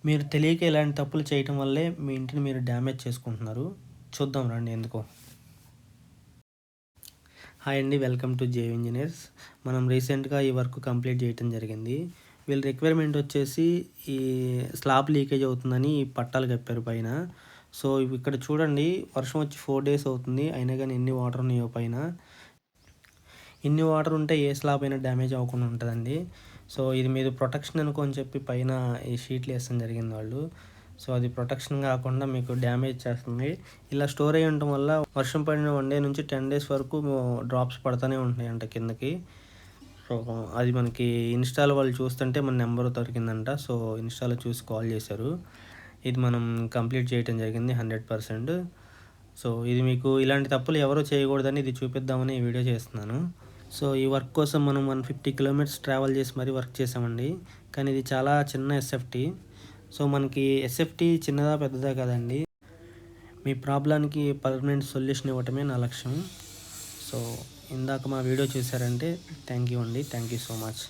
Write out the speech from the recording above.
మీరు తెలియక ఇలాంటి తప్పులు చేయటం వల్లే మీ ఇంటిని మీరు డ్యామేజ్ చేసుకుంటున్నారు. చూద్దాం రండి ఎందుకో. హాయ్ అండి. వెల్కమ్ టు జేవ్ ఇంజినీర్స్. మనం రీసెంట్‌గా ఈ వర్క్ కంప్లీట్ చేయటం జరిగింది. వీళ్ళ రిక్వైర్మెంట్ వచ్చేసి ఈ స్లాబ్ లీకేజ్ అవుతుందని పట్టాలు కప్పారు పైన. సో, ఇవి ఇక్కడ చూడండి, వర్షం వచ్చి 4 డేస్ అవుతుంది. అయినా గాని ఎన్ని వాటర్ ఉన్నాయో పైన. ఇన్ని వాటర్ ఉంటే ఏ స్లాబ్ అయినా డ్యామేజ్ అవ్వకుండా ఉంటదండి. సో, ఇది మీరు ప్రొటెక్షన్ అనుకోని చెప్పి పైన ఈ షీట్లు ఏసడం జరిగింది వాళ్ళు. సో, అది ప్రొటెక్షన్ కాకుండా మీకు డ్యామేజ్ చేస్తుంది. ఇలా స్టోర్ అయ్యి ఉండటం వల్ల వర్షం పడిన 1 డే నుంచి 10 డేస్ వరకు డ్రాప్స్ పడతానే ఉంటున్నాయంట కిందకి. సో, అది మనకి ఇన్‌స్టాలో వాళ్ళు చూస్తుంటే మన నెంబర్ దొరికిందంట. సో, ఇన్‌స్టాలో చూసి కాల్ చేశారు. ఇది మనం కంప్లీట్ చేయటం జరిగింది 100%. సో, ఇది మీకు ఇలాంటి తప్పులు ఎవరు చేయకూడదని ఇది చూపిద్దామని ఈ వీడియో చేస్తున్నాను. సో, ఈ వర్క్ కోసం మనం 150 కిలోమీటర్స్ ట్రావెల్ చేసి మరీ వర్క్ చేసామండి. కానీ ఇది చాలా చిన్న ఎస్ఎఫ్టీ. సో, మనకి ఎస్ఎఫ్టీ చిన్నదా పెద్దదా కాదండి. మీ ప్రాబ్లమ్‌కి పర్మనెంట్ సొల్యూషన్ ఇవ్వటమే నా లక్ష్యం. సో, ఇందాక మా వీడియో చూసారంటే థ్యాంక్ యూ అండి. Thank you so much.